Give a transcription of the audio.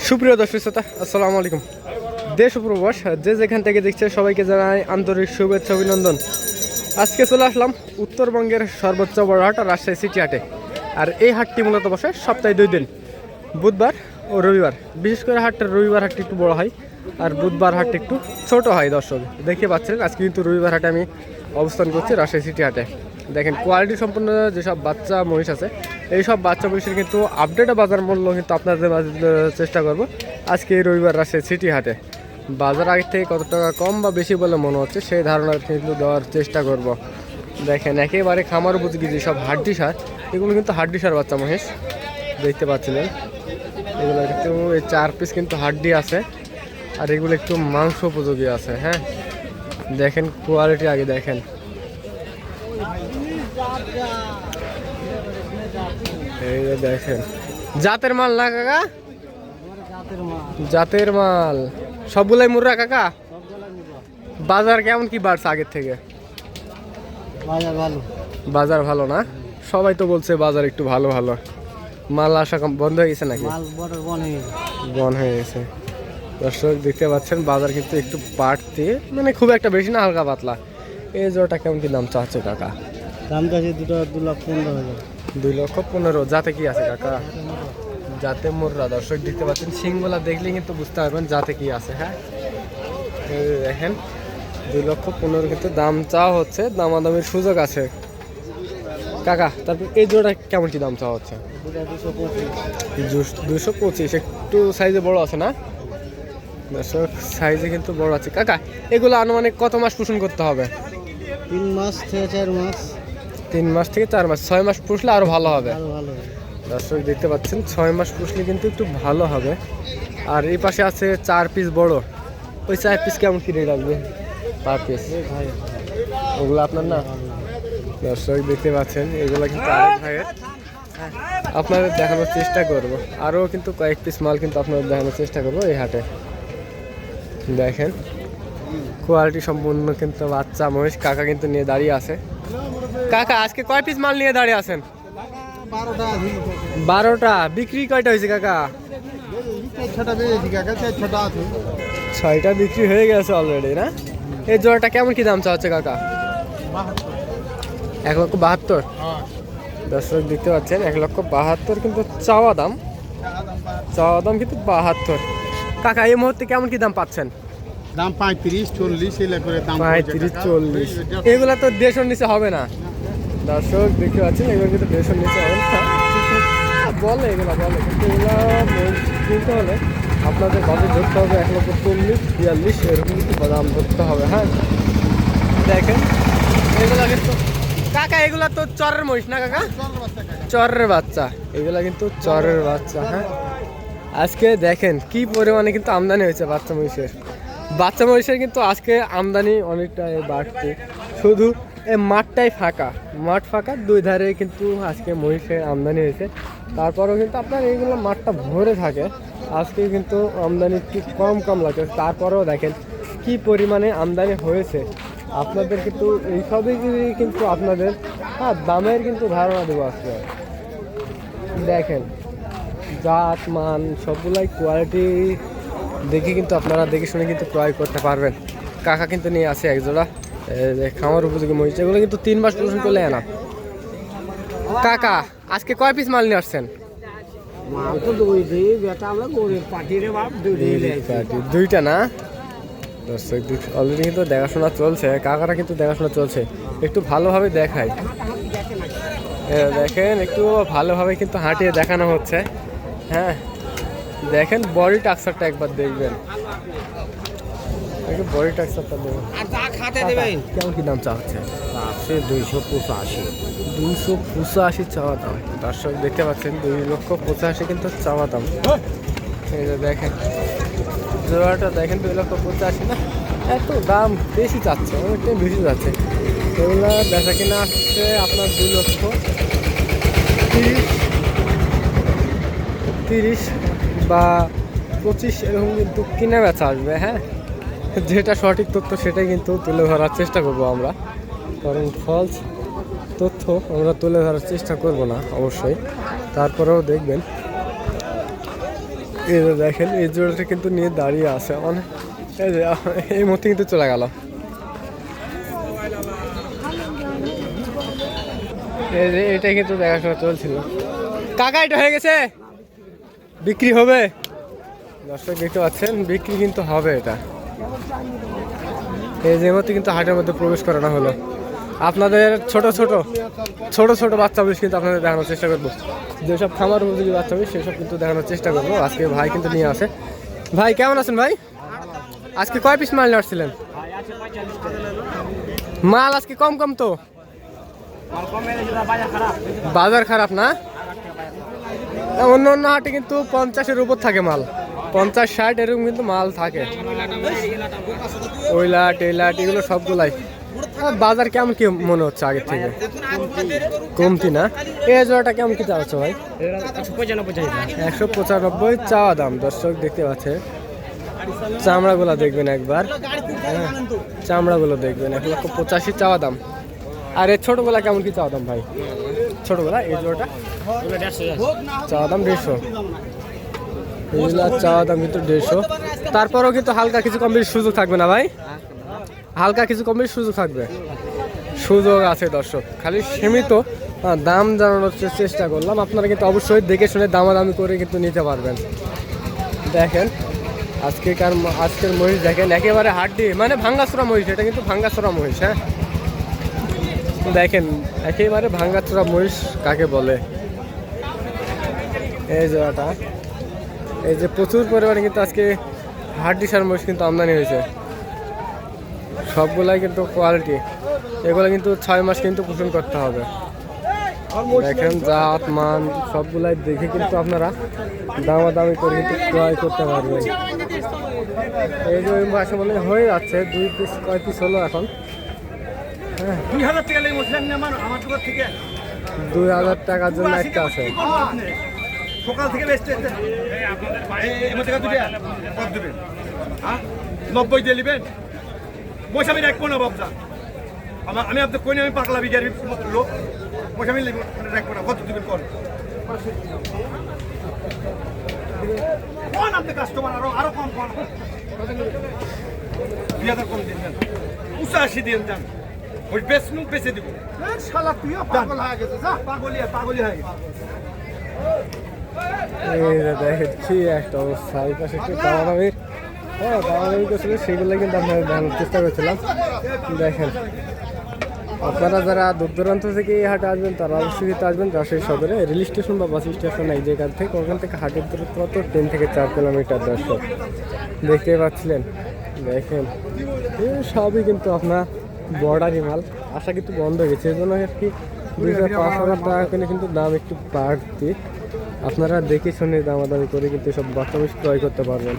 সুপ্রিয় দর্শক শ্রোতা, আসসালামু আলাইকুম। দেশ ও প্রবাস যে যেখান থেকে দেখছে সবাইকে জানাই আন্তরিক শুভেচ্ছা অভিনন্দন। আজকে চলে আসলাম উত্তরবঙ্গের সর্বোচ্চ বড় হাট রাজশাহী সিটি হাটে। আর এই হাটটি মূলত বসে সপ্তাহে 2 দিন, বুধবার ও রবিবার। বিশেষ করে হাটটা রবিবার হাটটি একটু বড় হয় আর বুধবার হাটটি একটু ছোট হয়। দর্শক দেখতে পাচ্ছেন আজকে কিন্তু রবিবার হাটে আমি অবস্থান করছি রাজশাহী সিটি হাটে। দেখেন কোয়ালিটি সম্পন্ন যেসব বাচ্চা মহিষ আছে, এইসব বাচ্চা মহিষের কিন্তু আপডেট বাজার মূল্য কিন্তু আপনাদের মাঝে চেষ্টা করব আজকে এই রবিবার রাজশাহী সিটি হাটে। বাজার আগের থেকে কত টাকা কম বা বেশি বলে মনে হচ্ছে সেই ধারণা কিন্তু দেওয়ার চেষ্টা করব। দেখেন একেবারে খামার উপযোগী যেসব হাড্ডি সার, এগুলো কিন্তু হাড্ডি সার বাচ্চা মহিষ দেখতে পাচ্ছিলেন। এগুলো একটু 4 পিস কিন্তু হাড্ডি আছে আর এগুলো একটু মাংস উপযোগী আছে। হ্যাঁ, দেখেন কোয়ালিটি আগে দেখেন। এই যে দেখেন জাতের মাল না কাকা, জাতের মাল সবগুলাই মুর্রা কাকা। বাজার কেমন কি বাড়ছে আগের থেকে? বাজার ভালো না, সবাই তো বলছে বাজার একটু ভালো ভালো। মাল আসা বন্ধ হয়ে গেছে নাকি? বন্ধ হয়ে গেছে। দর্শক দেখতে পাচ্ছেন বাজার কিন্তু একটু বাড়তি, মানে খুব একটা বেশি না, হালকা পাতলা। এই জোড়াটা কেমন কি দাম চাচ্ছে কাকা? দাম চাচ্ছি 2,15,000। 2,15,000। যাতে কি আছে কাকা? যাতে মুর্রা। দর্শক দেখতে পাচ্ছেন সিংগুলা দেখলে কিন্তু বুঝতে পারবেন যাতে কি আছে। হ্যাঁ, দেখেন 2,15,000 কিন্তু দাম চাওয়া হচ্ছে, দামাদামির সুযোগ আছে কাকা। তারপর এই জোড়া কেমন কি দাম চাওয়া হচ্ছে? 225। একটু সাইজে বড় আছে না দর্শক? সাইজে কিন্তু বড় আছে কাকা। এগুলো আনুমানিক কত মাস পোষণ করতে হবে? 3 মাস থেকে 4 মাস। 3 মাস থেকে 4 মাস। 6 মাস পুষলে আরো ভালো হবে। দর্শক দেখতে পাচ্ছেন 6 মাস পুষলে কিন্তু একটু ভালো হবে। আর এই পাশে আছে 4 পিস বড়, ওই 4 পিস কেমন কি রেট লাগবে পার পিস? ওগুলো আপনার না? দর্শক দেখতে পাচ্ছেন এগুলো কিন্তু আরেক ভাইয়ের, আপনাদের দেখানোর চেষ্টা করব। আরও কিন্তু কয়েক পিস মাল কিন্তু আপনাদের দেখানোর চেষ্টা করবো এই হাটে। দেখেন কোয়ালিটি সম্পূর্ণ কিন্তু বাচ্চা মহিষ কাকা কিন্তু নিয়ে দাঁড়িয়ে আছে। কাকা আজকে কয় পিস মাল নিয়ে দাঁড়িয়ে আছেন? 12টা। বিক্রি কয়টা হয়েছে কাকা? 6টা বিক্রি হয়ে গেছে অলরেডি না? এই জোড়াটা কেমন কি দাম চাচ্ছে কাকা? 1,72,000। দর্শক দেখতে পাচ্ছেন 1,72,000 কিন্তু চাওয়া দাম। চাওয়া দাম কিন্তু 72। কাকা এই মুহূর্তে কেমন কি দাম পাচ্ছেন? দাম 35-40 এলা করে দাম। 35-40। এগুলা তো দেড়শোর নিচে হবে না। দর্শক দেখতে পাচ্ছেন এগুলো কিন্তু দেড়শোর নিচে হবে না বলে, এগুলো বলে, কিন্তু এগুলো কিনতে হলে আপনাদের বাজেট ধরতে হবে 1,40,000-42 এরকম কিন্তু দাম ধরতে হবে। হ্যাঁ, দেখেন এগুলা কিন্তু কাকা, এগুলা তো চরের মহিষ না কাকা? চরের বাচ্চা, এগুলা কিন্তু চরের বাচ্চা। হ্যাঁ, আজকে দেখেন কি পরিমাণে কিন্তু আমদানি হয়েছে বাচ্চা মহিষের। বাচ্চা মহিষের কিন্তু আজকে আমদানি অনেকটা বাড়ছে। শুধু এই মাঠটাই ফাঁকা, মাঠ ফাঁকা, 2 ধারে কিন্তু আজকে মহিষের আমদানি হয়েছে। তারপরেও কিন্তু আপনার এইগুলো মাঠটা ভরে থাকে। আজকে কিন্তু আমদানি একটু কম লাগে, তারপরেও দেখেন কি পরিমাণে আমদানি হয়েছে। আপনাদের কিন্তু এইসবই কিন্তু আপনাদের দামের কিন্তু ধারণা দেবো আজকে। দেখেন জাত মান সবগুলাই কোয়ালিটি দেখে কিন্তু আপনারা দেখে শুনে কিন্তু ক্রয় করতে পারবেন। কাকা কিন্তু নিয়ে আসে একজোড়া খামার উপযোগী মহিষ, এগুলো কিন্তু 3 মাস পোষণ করলে না। কাকা আজকে কয় পিস মাল নিয়ে আসছেন? 2টা না? দর্শক অলরেডি কিন্তু দেখাশোনা চলছে, কাকারা কিন্তু দেখাশোনা চলছে। একটু ভালোভাবে দেখাই, দেখেন একটু ভালোভাবে কিন্তু হাঁটিয়ে দেখানো হচ্ছে। হ্যাঁ, দেখেন বডি টাক্সারটা একবার দেখবেন, বডি টাক্সারটা দেখবেন। কেমন কি দাম চাচ্ছে? 285 চাওয়া দাম। দর্শক দেখতে পাচ্ছেন 2,85,000 কিন্তু চাওয়া দাম। এই যে দেখেন জোড়াটা দেখেন 2,85,000 না? এত দাম বেশি চাচ্ছে, অনেকটাই বেশি যাচ্ছে। এগুলো বেচা কিনা আসছে আপনার 2,30,000 বা 25 এরকম কিন্তু কিনে বেচা আসবে। হ্যাঁ, যেটা সঠিক তথ্য সেটাই কিন্তু তুলে ধরার চেষ্টা করব আমরা, কারণ ফলস তথ্য আমরা তুলে ধরার চেষ্টা করব না অবশ্যই। তারপরেও দেখবেন এই যে দেখেন এই জোড়াটা কিন্তু নিয়ে দাঁড়িয়ে আছে অনেক, এই যে এই মুহূর্তে কিন্তু চলে গেল। এই যে এটা কিন্তু দেখাশোনা চলছিল। কাকা এটা হয়ে গেছে, বিক্রি হবে। দর্শক দেখতে পাচ্ছেন বিক্রি কিন্তু হবে এটা। এই যে মধ্যে কিন্তু হাটের মধ্যে প্রবেশ করানো হলো। আপনাদের ছোট ছোট বাচ্চা বেশ কিন্তু আপনাদের দেখানোর চেষ্টা করবো, যেসব খামার উপযোগী বাচ্চা বেশ সেসব কিন্তু দেখানোর চেষ্টা করবো। আজকে ভাই কিন্তু নিয়ে আসে। ভাই কেমন আছেন ভাই? আজকে কয় পিস মাল আসছিলেন? মাল আজকে কম তো, বাজার খারাপ না? অন্য হাটে কিন্তু 50-এর উপর থাকে মাল, 50-60 এরকম কিন্তু মাল থাকে। ওইলাট টেলাট এগুলো সবগুলাই। বাজার কেমন কি মনে হচ্ছে আগের থেকে? কমতি না? এই জোড়াটা কেমন কি চাচ্ছ ভাই? 195 চাওয়া দাম। দর্শক দেখতে পাচ্ছে চামড়াগুলো দেখবেন একবার, চামড়াগুলো দেখবেন। 185 চাওয়া দাম। আর এই ছোটগুলা কেমন কি চাওয়া দাম ভাই? ছোটগুলা এই জোড়াটা চাওয়া দাম 150। এইগুলা চাওয়া দাম কিন্তু 150। তারপরেও কিন্তু হালকা কিছু কম বেশি সুযোগ থাকবে না ভাই? হালকা কিছু কম বেশি সুযোগ থাকবে, সুযোগ আছে দর্শক। খালি সীমিত দাম জানানোর চেষ্টা করলাম। আপনারা কিন্তু অবশ্যই দেখে শুনে দামাদামি করে কিন্তু নিতে পারবেন। দেখেন আজকের মহিষ দেখেন, একেবারে হাড্ডি মানে ভাঙ্গাচোরা মহিষ। এটা কিন্তু ভাঙ্গাচোরা মহিষ। হ্যাঁ দেখেন একেবারে ভাঙ্গাচোরা মহিষ কাকে বলে। এই জায়গাটা এই যে প্রচুর পরিমাণে কিন্তু আজকে হাড্ডি সার মহিষ কিন্তু আমদানি হয়েছে। সবগুলাই কিন্তু কোয়ালিটি। এগুলো কিন্তু 6 মাস কিন্তু পোষণ করতে হবে। দেখেন জাত মান সবগুলাই দেখে কিন্তু আপনারা দামাদামি করে কিন্তু ক্রয় করতে পারবেন। এই যে ওই মাসে মনে হয়ে যাচ্ছে 2 পিস, কয় পিস হলো এখন? 2000 টাকার জন্য একটা আছে। সকাল থেকে 90 দিয়ে নেবেন। মশামি রাখবো না বাবজা, আমি আপনার কই আমি পাগলা বিঘার লোক। মশামি রাখবো না, কত দেবেন কর আপনি কাস্টমার আরো কম 2000 কম দিন, 85 দিয়ে দেন। ওই বেচে দিব। শালা তুইও পাগল হয়ে গেছে, পাগলি হয়ে গেছে। এই যে দেখেন কি একটা অবস্থা। এই পাশে একটু দামাদামি দামাদামি করছিল, সেগুলো কিন্তু আপনারা দেখানোর চেষ্টা করছিলাম। দেখেন আপনারা যারা দূর দূরান্ত থেকে এই হাটে আসবেন তারা অবশ্যই আসবেন রাজশাহী সদরে রেল স্টেশন বা বাস স্টেশন এই জায়গা থেকে। ওখান থেকে হাটের দূরত্ব 3 থেকে 4 কিলোমিটার। দর্শক দেখতে পাচ্ছিলেন, দেখেন সবই কিন্তু আপনার বর্ডারি মাল। আশা কিন্তু বন্ধ হয়ে গেছে, এই জন্য আর কি 2500 টাকা করে কিন্তু দাম একটু বাড়তি। আপনারা দেখে শুনে দামাদামি করে কিন্তু সব বাচ্চা বেশ ক্রয় করতে পারবেন।